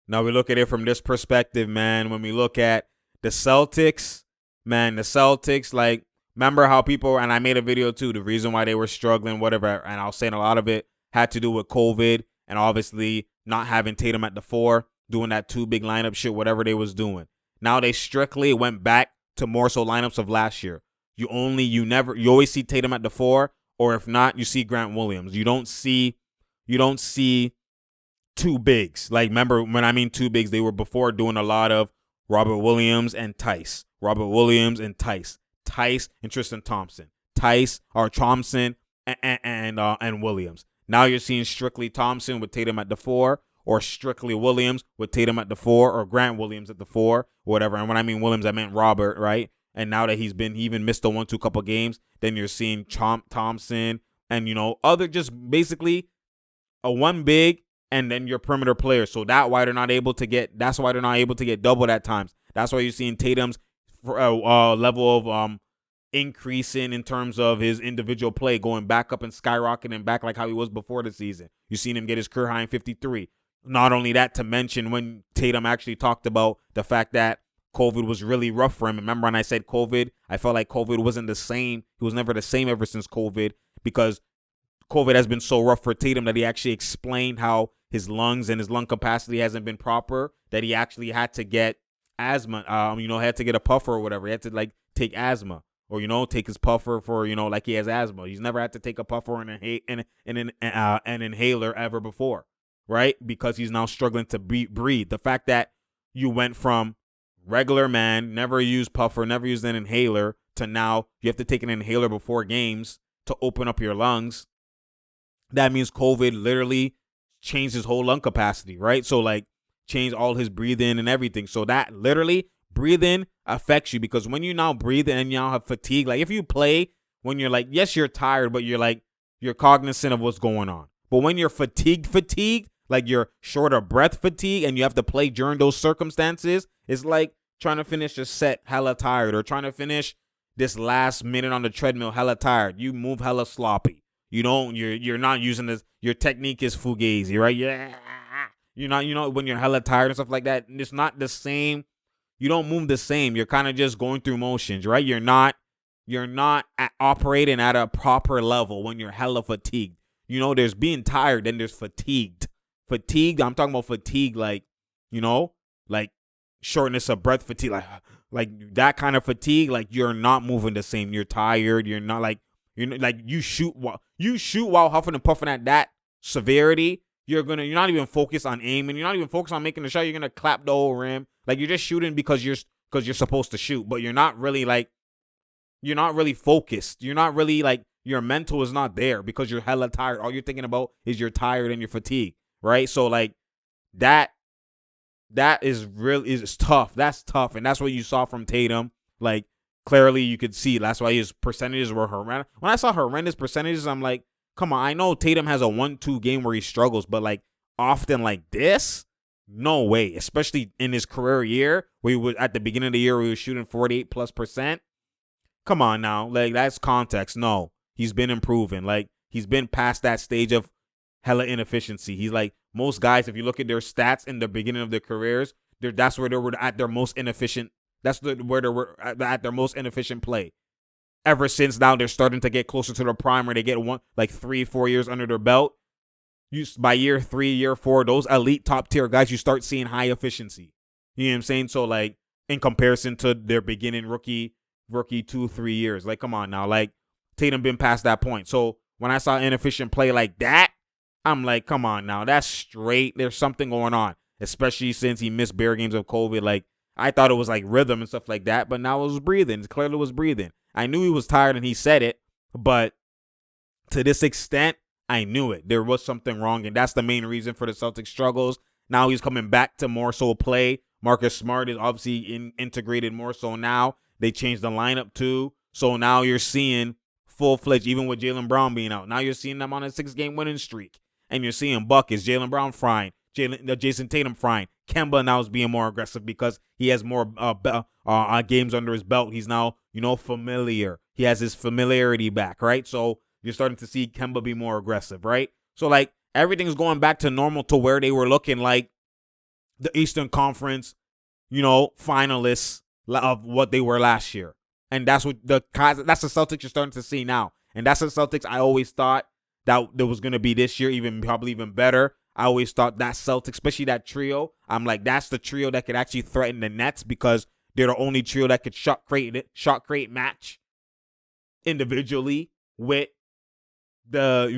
Now we look at it from this perspective, man. When we look at the Celtics, man, the Celtics, like, remember how people, and I made a video too, the reason why they were struggling, whatever, and I was saying a lot of it had to do with COVID and obviously not having Tatum at the 4, doing that 2 big lineup shit, whatever they was doing. Now they strictly went back to more so lineups of last year. You always see Tatum at the 4, or if not, you see Grant Williams. You don't see 2 bigs. Like, remember, when I mean 2 bigs, they were before doing a lot of Robert Williams and Tice. Tice and Tristan Thompson. Tice or Thompson and Williams. Now you're seeing strictly Thompson with Tatum at the 4, or strictly Williams with Tatum at the 4, or Grant Williams at the 4, whatever. And when I mean Williams, I meant Robert, right? And now that he even missed the 1-2 couple games, then you're seeing Thompson and, other, just basically a 1 big and then your perimeter players. So that's why they're not able to get doubled at times. That's why you're seeing Tatum's level of increasing in terms of his individual play, going back up and skyrocketing back like how he was before the season. You've seen him get his career high in 53. Not only that, to mention when Tatum actually talked about the fact that COVID was really rough for him. Remember when I said COVID? I felt like COVID wasn't the same. He was never the same ever since COVID, because COVID has been so rough for Tatum that he actually explained how his lungs and his lung capacity hasn't been proper, that he actually had to get asthma, had to get a puffer or whatever. He had to take asthma, or, take his puffer for, like he has asthma. He's never had to take a puffer or an inhaler ever before, right? Because he's now struggling to breathe. The fact that you went from regular man, never used puffer, never used an inhaler, to now you have to take an inhaler before games to open up your lungs. That means COVID literally changed his whole lung capacity, right? So change all his breathing and everything. So that literally breathing affects you, because when you now breathe and you now have fatigue, like if you play when you're yes, you're tired, but you're cognizant of what's going on. But when you're fatigued, like you're short of breath fatigue and you have to play during those circumstances, it's like trying to finish a set hella tired, or trying to finish this last minute on the treadmill hella tired. You move hella sloppy. You're not using this. Your technique is fugazi, right? Yeah. You're not, when you're hella tired and stuff like that, it's not the same. You don't move the same. You're kind of just going through motions, right? You're not operating at a proper level when you're hella fatigued. There's being tired, then there's fatigued. Fatigued, I'm talking about fatigue, like shortness of breath fatigue, like that kind of fatigue. Like you're not moving the same. You're tired. You're not you shoot while huffing and puffing at that severity. You're not even focused on aiming. You're not even focused on making the shot. You're gonna clap the whole rim. Like you're just shooting because you're supposed to shoot, but you're not really focused. You're not really your mental is not there because you're hella tired. All you're thinking about is you're tired and you're fatigued, right? So that is tough. That's tough, and that's what you saw from Tatum. Clearly you could see that's why his percentages were horrendous. When I saw horrendous percentages, I'm like, come on, I know Tatum has a 1-2 game where he struggles, but often like this, no way. Especially in his career year, where he was at the beginning of the year, where he was shooting 48+%. Come on now, that's context. No, he's been improving. He's been past that stage of hella inefficiency. He's most guys. If you look at their stats in the beginning of their careers, that's where they were at their most inefficient. Where they were at their most inefficient play. Ever since now, they're starting to get closer to the prime, where they get 3-4 years under their belt. By year 3, year 4, those elite top tier guys, you start seeing high efficiency. You know what I'm saying? So in comparison to their beginning rookie 2-3 years, come on now, Tatum been past that point. So when I saw inefficient play like that, I'm like, come on now, that's straight. There's something going on, especially since he missed bare games of COVID. I thought it was rhythm and stuff like that, but now it was breathing. It clearly was breathing. I knew he was tired and he said it, but to this extent, I knew it. There was something wrong, and that's the main reason for the Celtics struggles. Now he's coming back to more so play. Marcus Smart is obviously integrated more so now. They changed the lineup too. So now you're seeing full-fledged, even with Jaylen Brown being out. Now you're seeing them on a 6-game winning streak. And you're seeing buckets, Jaylen Brown frying, Jason Tatum frying. Kemba now is being more aggressive because he has more games under his belt. He's now, familiar. He has his familiarity back, right? So you're starting to see Kemba be more aggressive, right? So everything's going back to normal, to where they were looking the Eastern Conference, finalists of what they were last year. And that's what that's the Celtics you're starting to see now. And that's the Celtics I always thought that there was going to be this year, probably even better. I always thought that Celtics, especially that trio, I'm like, that's the trio that could actually threaten the Nets because they're the only trio that could shot create match individually with the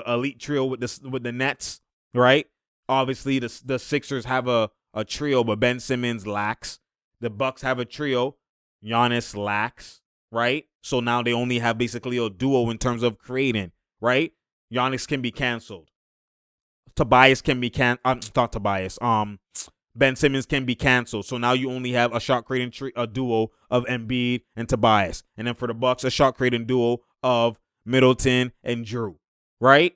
elite trio with the Nets, right? Obviously the Sixers have a trio, but Ben Simmons lacks. The Bucks have a trio, Giannis lacks, right? So now they only have basically a duo in terms of creating, right? Giannis can be canceled. Tobias can be not Tobias. Ben Simmons can be canceled. So now you only have a shot creating a duo of Embiid and Tobias. And then for the Bucks, a shot creating duo of Middleton and Drew, right?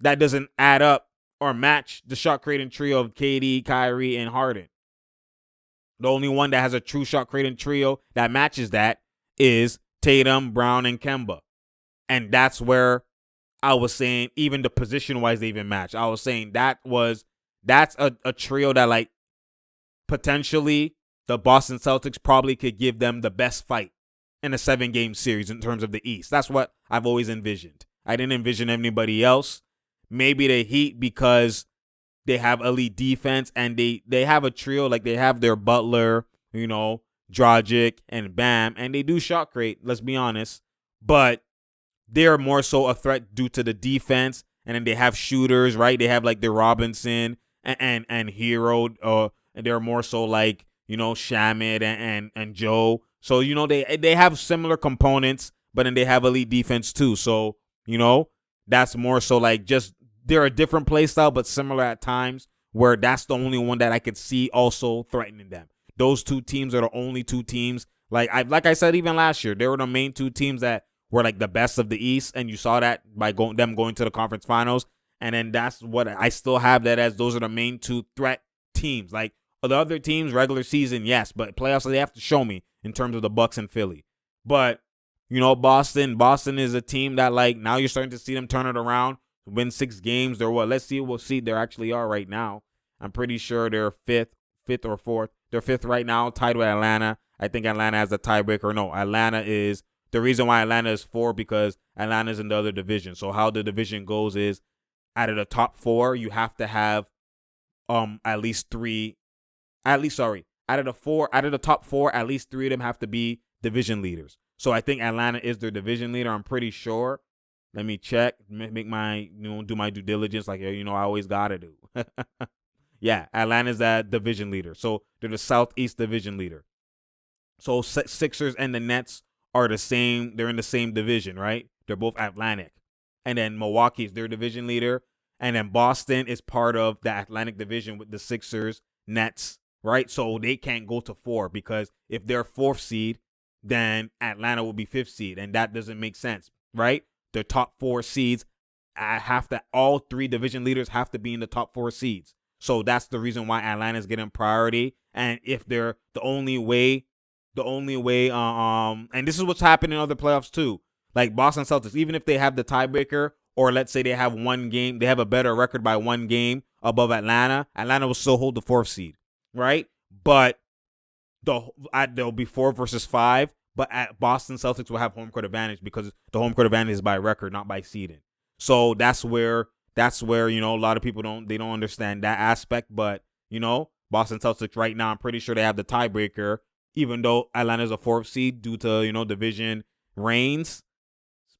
That doesn't add up or match the shot creating trio of KD, Kyrie, and Harden. The only one that has a true shot creating trio that matches that is Tatum, Brown, and Kemba. And that's where I was saying, even the position-wise, they even match. I was saying that's a trio that, like, potentially the Boston Celtics probably could give them the best fight in a 7-game series in terms of the East. That's what I've always envisioned. I didn't envision anybody else. Maybe the Heat because they have elite defense and they have a trio, like they have their Butler, Dragic, and Bam, and they do shot create, let's be honest. But they're more so a threat due to the defense, and then they have shooters, right? They have like the Robinson and Hero, and they're more so like, Shamit and Joe. So, they have similar components, but then they have elite defense too. So, that's more so like just they're a different play style, but similar at times, where that's the only one that I could see also threatening them. Those two teams are the only two teams. Like I said, even last year, they were the main two teams that were like the best of the East, and you saw that by them going to the conference finals. And then that's what I still have that as those are the main two threat teams. Like the other teams, regular season, yes, but playoffs they have to show me in terms of the Bucks and Philly. But Boston is a team that like now you're starting to see them turn it around, win 6 games. They're what? Let's see what seed they actually are right now. I'm pretty sure they're fifth or fourth. They're fifth right now, tied with Atlanta. I think Atlanta has a tiebreaker. No, Atlanta is. The reason why Atlanta is 4 because Atlanta's in the other division. So how the division goes is out of the top 4, you have to have out of the top 4, at least 3 of them have to be division leaders. So I think Atlanta is their division leader. I'm pretty sure. Let me check, make my do my due diligence like I always gotta do. Yeah, Atlanta's that division leader. So they're the Southeast division leader. So Sixers and the Nets are the same. They're in the same division, right? They're both Atlantic. And then Milwaukee is their division leader. And then Boston is part of the Atlantic division with the Sixers, Nets, right? So they can't go to 4 because if they're 4th seed, then Atlanta will be 5th seed. And that doesn't make sense, right? The top 4 seeds, all 3 division leaders have to be in the top 4 seeds. So that's the reason why Atlanta's getting priority. And if they're the only way, and this is what's happened in other playoffs too. Like Boston Celtics, even if they have the tiebreaker, or let's say they have 1 game, they have a better record by 1 game above Atlanta, Atlanta will still hold the 4th seed, right? But there'll be 4 versus 5, but at Boston Celtics will have home court advantage because the home court advantage is by record, not by seeding. So that's where a lot of people don't understand that aspect. But Boston Celtics right now, I'm pretty sure they have the tiebreaker, even though Atlanta's a 4th seed due to division reigns.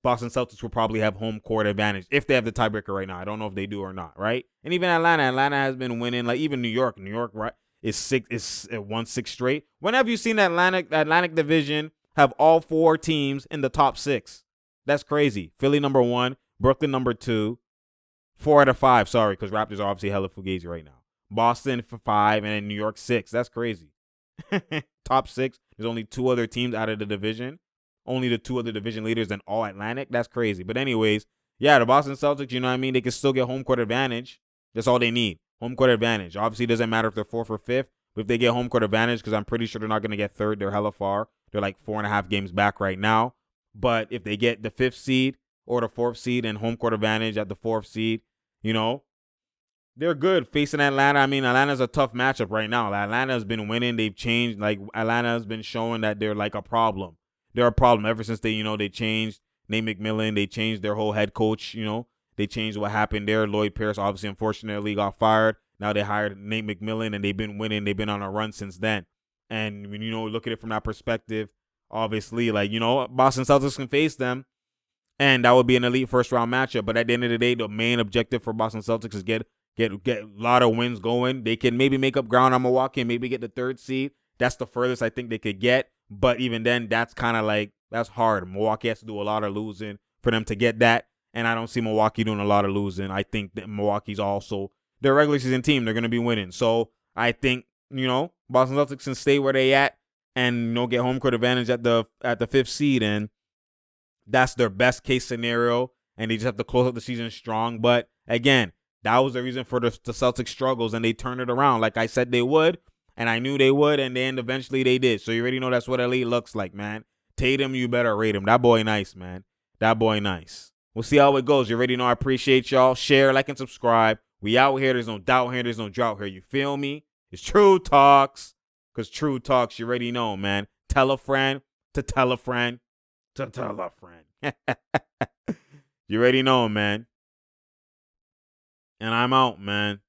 Boston Celtics will probably have home court advantage if they have the tiebreaker right now. I don't know if they do or not, right? And even Atlanta has been winning. Like even New York, right, is won 6 straight. When have you seen the Atlantic division have all 4 teams in the top 6? That's crazy. Philly number 1, Brooklyn number 2, 4 out of 5. Sorry, because Raptors are obviously hella fugazi right now. Boston for 5, and then New York 6. That's crazy. Top 6. There's only 2 other teams out of the division. Only the 2 other division leaders and all Atlantic. That's crazy. But anyways, yeah, the Boston Celtics, they can still get home court advantage. That's all they need. Home court advantage. Obviously, it doesn't matter if they're 4th or 5th. But if they get home court advantage, because I'm pretty sure they're not going to get 3rd. They're hella far. They're like 4.5 games back right now. But if they get the 5th seed or the 4th seed and home court advantage at the 4th seed, They're good facing Atlanta. I mean, Atlanta's a tough matchup right now. Atlanta has been winning. They've changed. Like, Atlanta has been showing that they're like a problem. They're a problem ever since they changed Nate McMillan. They changed their whole head coach. They changed what happened there. Lloyd Pierce obviously, unfortunately, got fired. Now they hired Nate McMillan, and they've been winning. They've been on a run since then. And when look at it from that perspective, obviously, like, Boston Celtics can face them, and that would be an elite first round matchup. But at the end of the day, the main objective for Boston Celtics is get a lot of wins going. They can maybe make up ground on Milwaukee and maybe get the 3rd seed. That's the furthest I think they could get. But even then, that's kind of like, that's hard. Milwaukee has to do a lot of losing for them to get that. And I don't see Milwaukee doing a lot of losing. I think that Milwaukee's also their regular season team. They're going to be winning. So I think, Boston Celtics can stay where they at and, get home court advantage at the 5th seed. And that's their best case scenario. And they just have to close out the season strong. But again, that was the reason for the Celtics struggles, and they turned it around like I said they would, and I knew they would, and then eventually they did. So you already know that's what LA looks like, man. Tatum, you better rate him. That boy nice, man. That boy nice. We'll see how it goes. You already know I appreciate y'all. Share, like, and subscribe. We out here. There's no doubt here. There's no drought here. You feel me? It's True Talks. Because True Talks, you already know, man. Tell a friend to tell a friend to tell a friend. You already know, man. And I'm out, man.